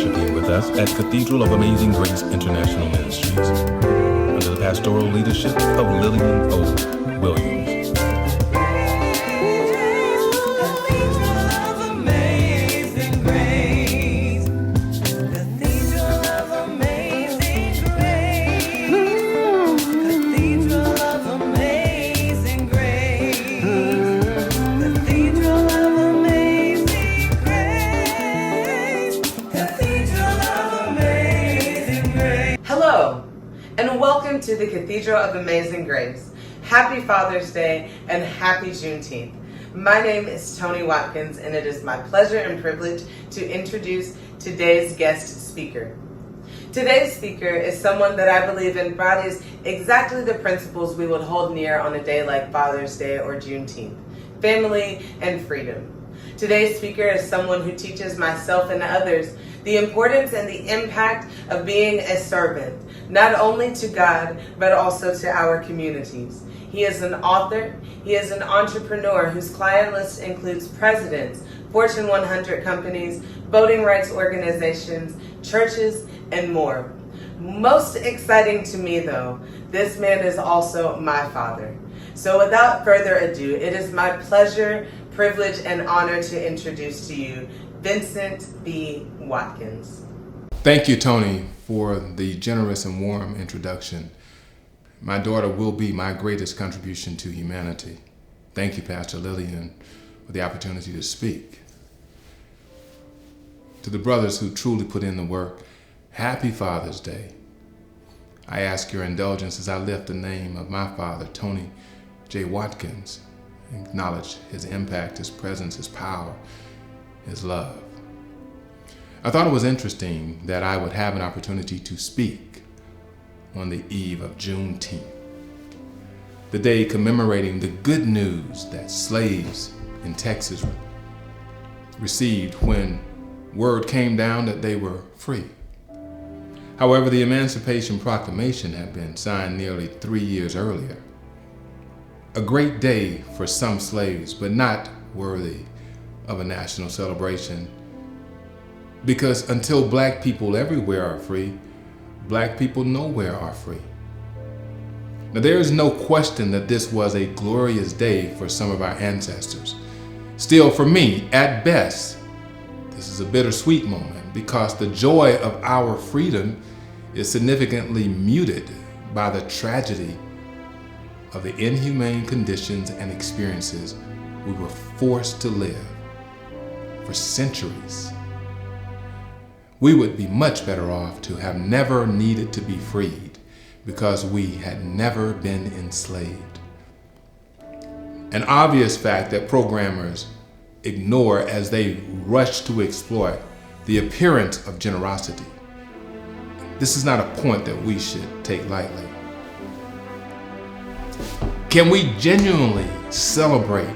worshiping with us at Cathedral of Amazing Grace International Ministries, under the pastoral leadership of Lillian O. Williams. And welcome to the Cathedral of Amazing Grace. Happy Father's Day and happy Juneteenth. My name is Tony Watkins, and it is my pleasure and privilege to introduce today's guest speaker. Today's speaker is someone that I believe embodies exactly the principles we would hold near on a day like Father's Day or Juneteenth: family and freedom. Today's speaker is someone who teaches myself and others the importance and the impact of being a servant, not only to God, but also to our communities. He is an author, he is an entrepreneur whose client list includes presidents, Fortune 100 companies, voting rights organizations, churches, and more. Most exciting to me though, this man is also my father. So without further ado, it is my pleasure, privilege, and honor to introduce to you Vincent B. Watkins. Thank you, Tony, for the generous and warm introduction. My daughter will be my greatest contribution to humanity. Thank you, Pastor Lillian, for the opportunity to speak. To the brothers who truly put in the work, happy Father's Day. I ask your indulgence as I lift the name of my father, Tony J. Watkins, and acknowledge his impact, his presence, his power, his love. I thought it was interesting that I would have an opportunity to speak on the eve of Juneteenth, the day commemorating the good news that slaves in Texas received when word came down that they were free. However, the Emancipation Proclamation had been signed nearly 3 years earlier. A great day for some slaves, but not worthy of a national celebration, because until black people everywhere are free, black people nowhere are free. Now, there is no question that this was a glorious day for some of our ancestors. Still, for me, at best, this is a bittersweet moment because the joy of our freedom is significantly muted by the tragedy of the inhumane conditions and experiences we were forced to live for centuries. We would be much better off to have never needed to be freed because we had never been enslaved. An obvious fact that programmers ignore as they rush to exploit the appearance of generosity. This is not a point that we should take lightly. Can we genuinely celebrate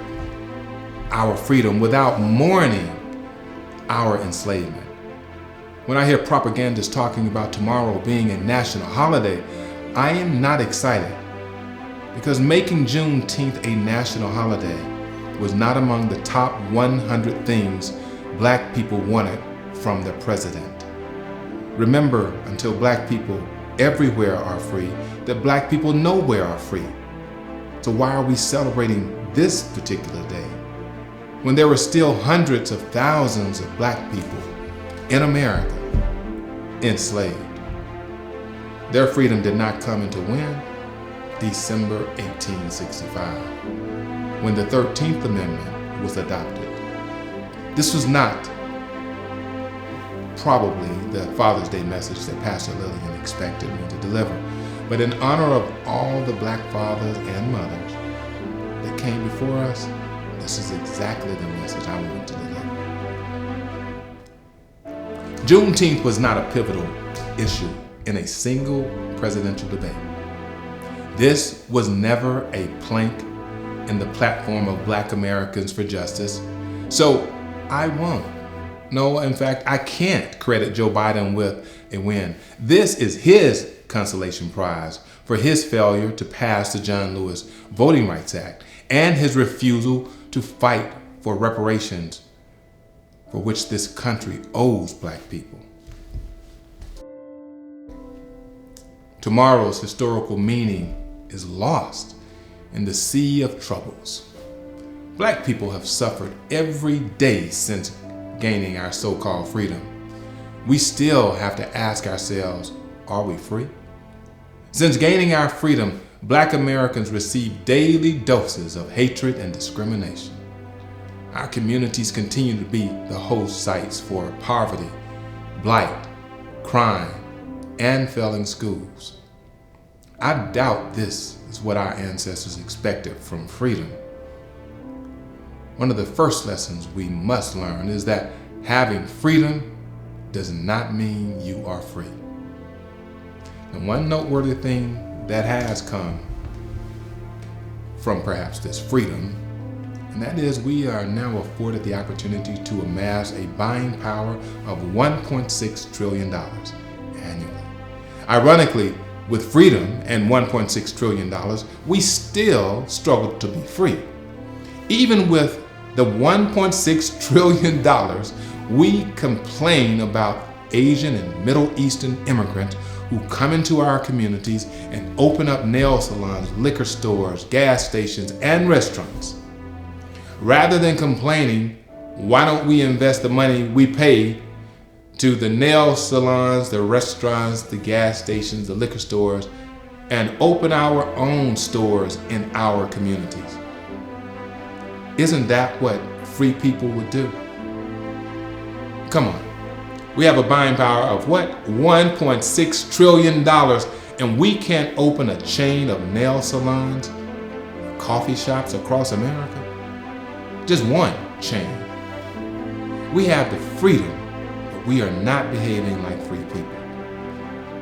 our freedom without mourning our enslavement? When I hear propagandists talking about tomorrow being a national holiday, I am not excited because making Juneteenth a national holiday was not among the top 100 things black people wanted from their president. Remember, until black people everywhere are free, that black people nowhere are free. So why are we celebrating this particular day when there were still hundreds of thousands of black people in America enslaved? Their freedom did not come into when? December 1865, when the 13th Amendment was adopted. This was not probably the Father's Day message that Pastor Lillian expected me to deliver, but in honor of all the black fathers and mothers that came before us, this is exactly the message I want to deliver. Juneteenth was not a pivotal issue in a single presidential debate. This was never a plank in the platform of Black Americans for Justice, so I won. No, in fact, I can't credit Joe Biden with a win. This is his consolation prize for his failure to pass the John Lewis Voting Rights Act and his refusal to fight for reparations for which this country owes black people. Tomorrow's historical meaning is lost in the sea of troubles. Black people have suffered every day since gaining our so-called freedom. We still have to ask ourselves, are we free? Since gaining our freedom, Black Americans receive daily doses of hatred and discrimination. Our communities continue to be the host sites for poverty, blight, crime, and failing schools. I doubt this is what our ancestors expected from freedom. One of the first lessons we must learn is that having freedom does not mean you are free. And one noteworthy thing that has come from perhaps this freedom, and that is we are now afforded the opportunity to amass a buying power of $1.6 trillion annually. Ironically, with freedom and $1.6 trillion, we still struggle to be free. Even with the $1.6 trillion, we complain about Asian and Middle Eastern immigrants who come into our communities and open up nail salons, liquor stores, gas stations, and restaurants. Rather than complaining, why don't we invest the money we pay to the nail salons, the restaurants, the gas stations, the liquor stores, and open our own stores in our communities? Isn't that what free people would do? Come on. We have a buying power of what? $1.6 trillion, and we can't open a chain of nail salons, coffee shops across America? Just one chain. We have the freedom, but we are not behaving like free people.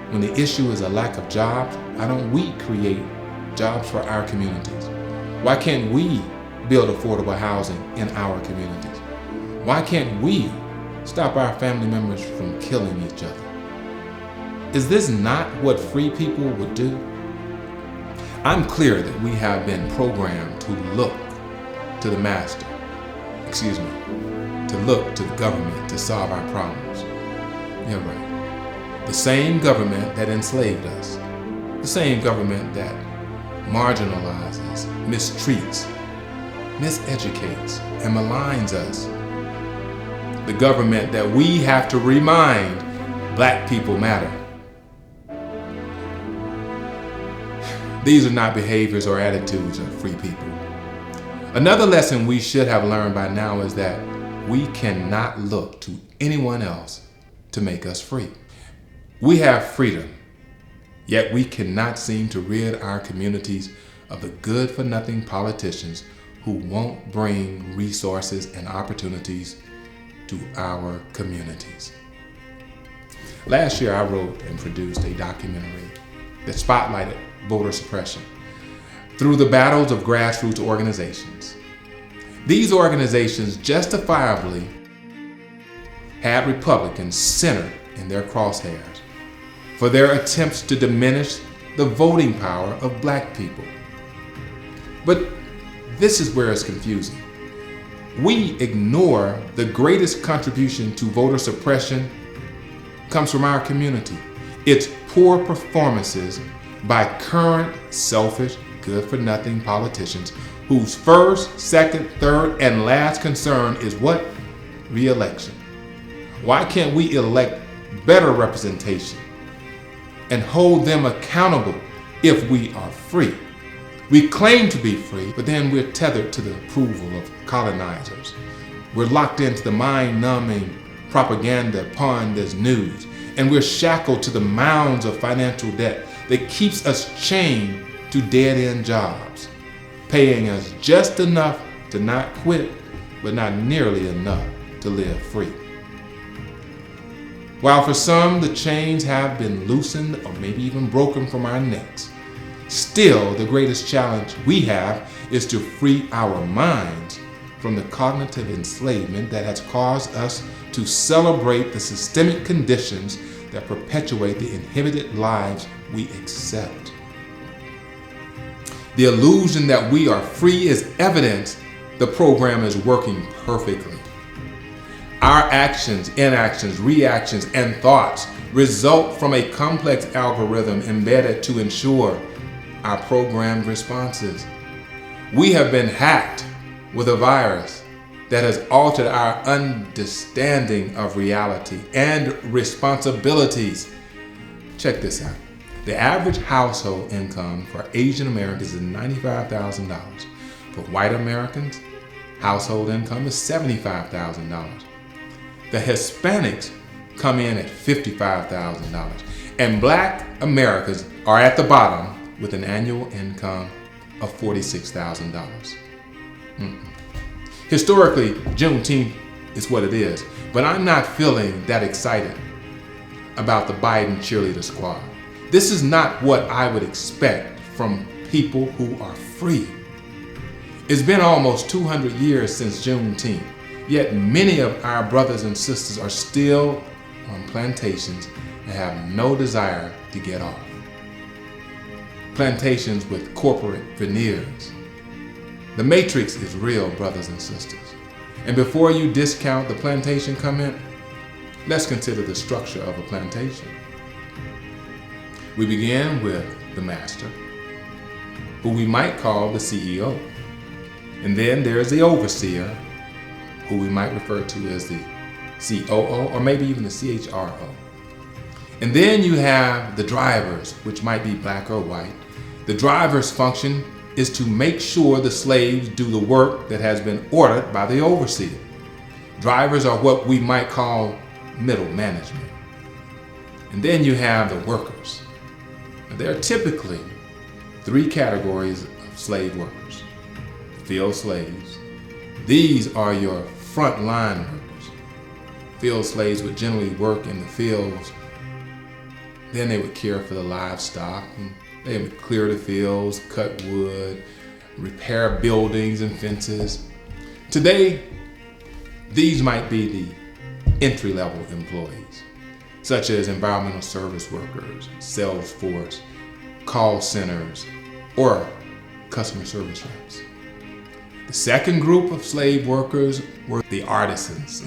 When the issue is a lack of jobs, why don't we create jobs for our communities? Why can't we build affordable housing in our communities? Why can't we stop our family members from killing each other? Is this not what free people would do? I'm clear that we have been programmed to look to the master, to look to the government to solve our problems. Yeah, right. The same government that enslaved us, the same government that marginalizes, mistreats, miseducates, and maligns us. The government that we have to remind Black people matter. These are not behaviors or attitudes of free people. Another lesson we should have learned by now is that we cannot look to anyone else to make us free. We have freedom, yet we cannot seem to rid our communities of the good-for-nothing politicians who won't bring resources and opportunities to our communities. Last year, I wrote and produced a documentary that spotlighted voter suppression through the battles of grassroots organizations. These organizations justifiably had Republicans centered in their crosshairs for their attempts to diminish the voting power of Black people. But this is where it's confusing. We ignore the greatest contribution to voter suppression comes from our community. It's poor performances by current selfish, good-for-nothing politicians whose first, second, third, and last concern is what? Re-election. Why can't we elect better representation and hold them accountable if we are free? We claim to be free, but then we're tethered to the approval of colonizers. We're locked into the mind-numbing propaganda pawned as news, and we're shackled to the mounds of financial debt that keeps us chained to dead-end jobs, paying us just enough to not quit, but not nearly enough to live free. While for some the chains have been loosened or maybe even broken from our necks, still the greatest challenge we have is to free our minds from the cognitive enslavement that has caused us to celebrate the systemic conditions that perpetuate the inhibited lives we accept. The illusion that we are free is evidence the program is working perfectly. Our actions, inactions, reactions, and thoughts result from a complex algorithm embedded to ensure our programmed responses. We have been hacked with a virus that has altered our understanding of reality and responsibilities. Check this out. The average household income for Asian Americans is $95,000. For white Americans, household income is $75,000. The Hispanics come in at $55,000. And black Americans are at the bottom with an annual income of $46,000. Historically, Juneteenth is what it is, but I'm not feeling that excited about the Biden cheerleader squad. This is not what I would expect from people who are free. It's been almost 200 years since Juneteenth, yet many of our brothers and sisters are still on plantations and have no desire to get off. Plantations with corporate veneers. The matrix is real, brothers and sisters. And before you discount the plantation comment, let's consider the structure of a plantation. We begin with the master, who we might call the CEO. And then there's the overseer, who we might refer to as the COO or maybe even the CHRO. And then you have the drivers, which might be black or white. The driver's function is to make sure the slaves do the work that has been ordered by the overseer. Drivers are what we might call middle management. And then you have the workers. There are typically three categories of slave workers. Field slaves. These are your frontline workers. Field slaves would generally work in the fields. Then they would care for the livestock. And they would clear the fields, cut wood, repair buildings and fences. Today, these might be the entry-level employees, such as environmental service workers, sales force, call centers, or customer service reps. The second group of slave workers were the artisans,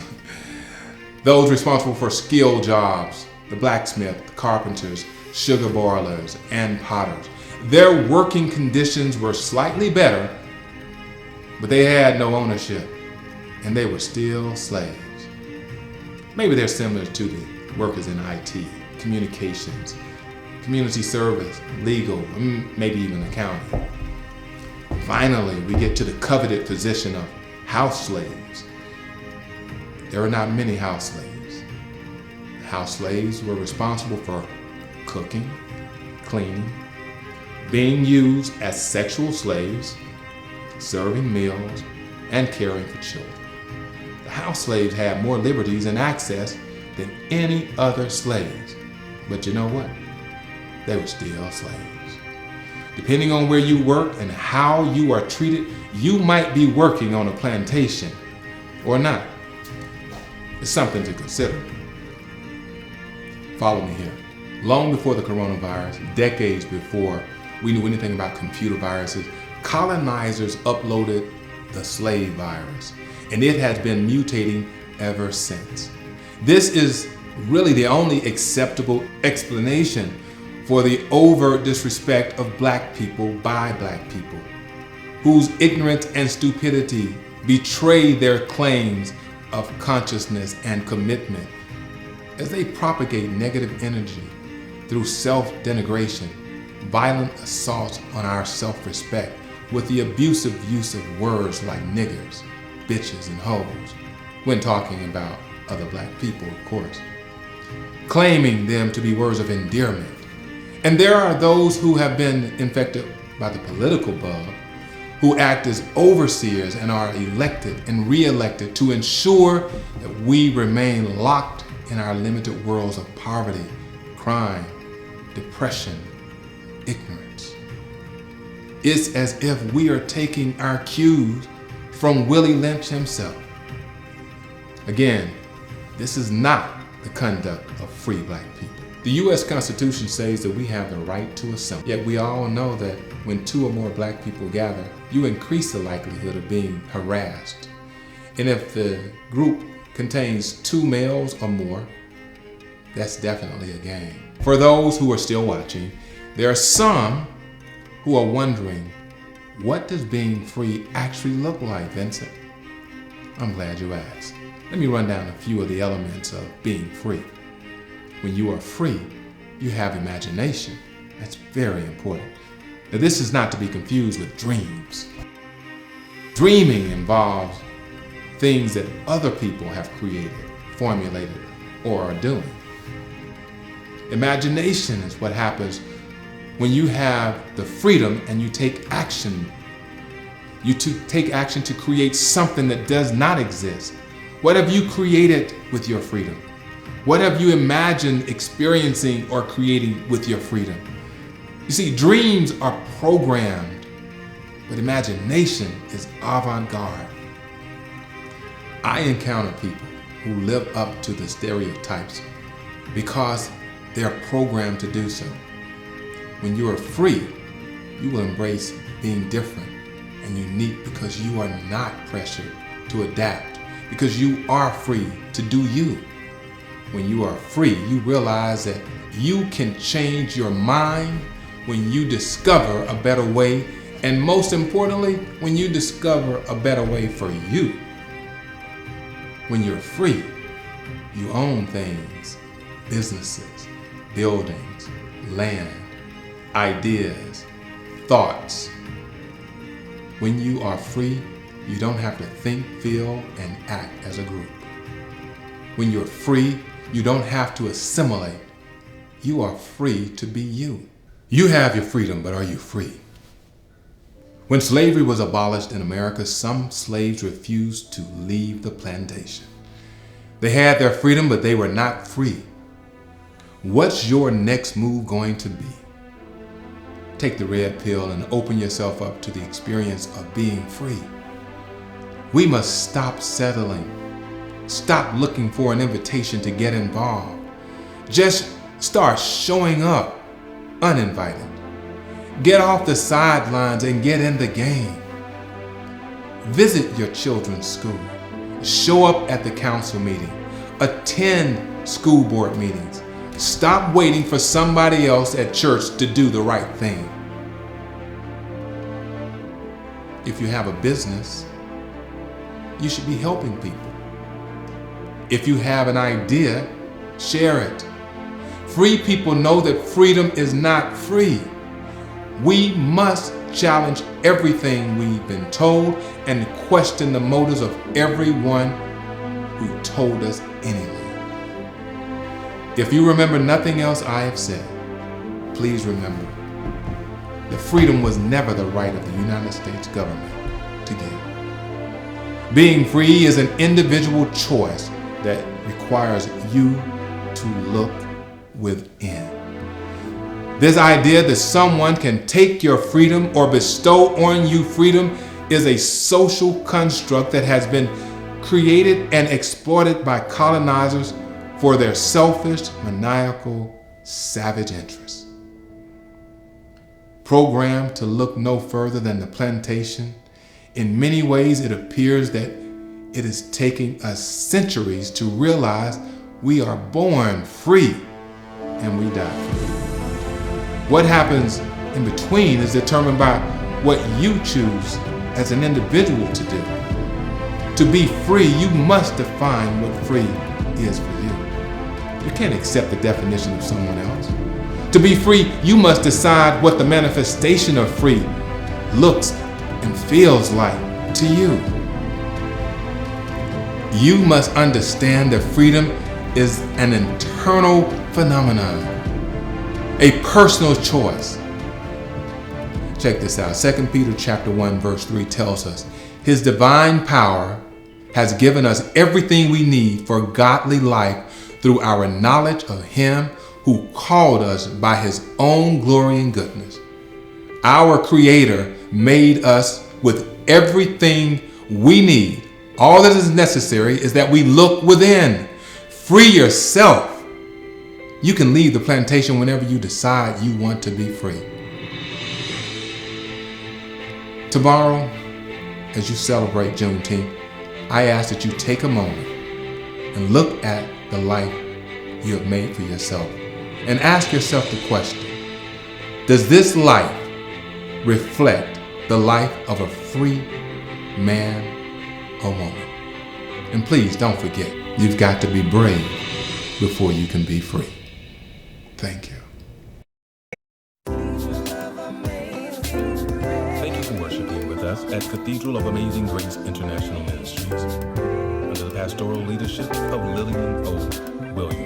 those responsible for skilled jobs, the blacksmith, the carpenters, sugar boilers, and potters. Their working conditions were slightly better, but they had no ownership, and they were still slaves. Maybe they're similar to the workers in IT, communications, community service, legal, maybe even accounting. Finally, we get to the coveted position of house slaves. There are not many house slaves. House slaves were responsible for cooking, cleaning, being used as sexual slaves, serving meals, and caring for children. The house slaves had more liberties and access than any other slaves. But you know what? They were still slaves. Depending on where you work and how you are treated, you might be working on a plantation or not. It's something to consider. Follow me here. Long before the coronavirus, decades before we knew anything about computer viruses, colonizers uploaded the slave virus, and it has been mutating ever since. This is really the only acceptable explanation for the overt disrespect of black people by black people, whose ignorance and stupidity betray their claims of consciousness and commitment as they propagate negative energy through self-denigration, violent assaults on our self-respect with the abusive use of words like niggers, bitches, and hoes when talking about other black people, of course, claiming them to be words of endearment. And there are those who have been infected by the political bug, who act as overseers and are elected and re-elected to ensure that we remain locked in our limited worlds of poverty, crime, depression, ignorance. It's as if we are taking our cues from Willie Lynch himself. Again, this is not the conduct of free black people. The U.S. Constitution says that we have the right to assemble. Yet we all know that when two or more black people gather, you increase the likelihood of being harassed. And if the group contains 2 males or more, that's definitely a game. For those who are still watching, there are some who are wondering, what does being free actually look like, Vincent? I'm glad you asked. Let me run down a few of the elements of being free. When you are free, you have imagination. That's very important. Now, this is not to be confused with dreams. Dreaming involves things that other people have created, formulated, or are doing. Imagination is what happens when you have the freedom and you take action. You take action to create something that does not exist. What have you created with your freedom? What have you imagined experiencing or creating with your freedom? You see, dreams are programmed, but imagination is avant-garde. I encounter people who live up to the stereotypes because they're programmed to do so. When you are free, you will embrace being different and unique because you are not pressured to adapt, because you are free to do you. When you are free, you realize that you can change your mind when you discover a better way, and most importantly, when you discover a better way for you. When you're free, you own things, businesses, buildings, land, ideas, thoughts. When you are free, you don't have to think, feel, and act as a group. When you're free, you don't have to assimilate. You are free to be you. You have your freedom, but are you free? When slavery was abolished in America, some slaves refused to leave the plantation. They had their freedom, but they were not free. What's your next move going to be? Take the red pill and open yourself up to the experience of being free. We must stop settling. Stop looking for an invitation to get involved. Just start showing up uninvited. Get off the sidelines and get in the game. Visit your children's school. Show up at the council meeting. Attend school board meetings. Stop waiting for somebody else at church to do the right thing. If you have a business, you should be helping people. If you have an idea, share it. Free people know that freedom is not free. We must challenge everything we've been told and question the motives of everyone who told us anything. If you remember nothing else I have said, please remember that freedom was never the right of the United States government to give. Being free is an individual choice that requires you to look within. This idea that someone can take your freedom or bestow on you freedom is a social construct that has been created and exploited by colonizers for their selfish, maniacal, savage interests. Programmed to look no further than the plantation, in many ways it appears that it is taking us centuries to realize we are born free and we die free. What happens in between is determined by what you choose as an individual to do. To be free, you must define what free is for you. You can't accept the definition of someone else. To be free, you must decide what the manifestation of free looks and feels like to you. You must understand that freedom is an internal phenomenon, a personal choice. Check this out. 2 Peter chapter 1, verse 3 tells us, His divine power has given us everything we need for godly life through our knowledge of Him who called us by His own glory and goodness. Our Creator made us with everything we need. All that is necessary is that we look within. Free yourself. You can leave the plantation whenever you decide you want to be free. Tomorrow, as you celebrate Juneteenth, I ask that you take a moment and look at the life you have made for yourself and ask yourself the question, does this life reflect the life of a free man or woman? And please don't forget, you've got to be brave before you can be free. Thank you. Thank you for worshiping with us at Cathedral of Amazing Grace International Ministries under the pastoral leadership of Lillian O. Williams.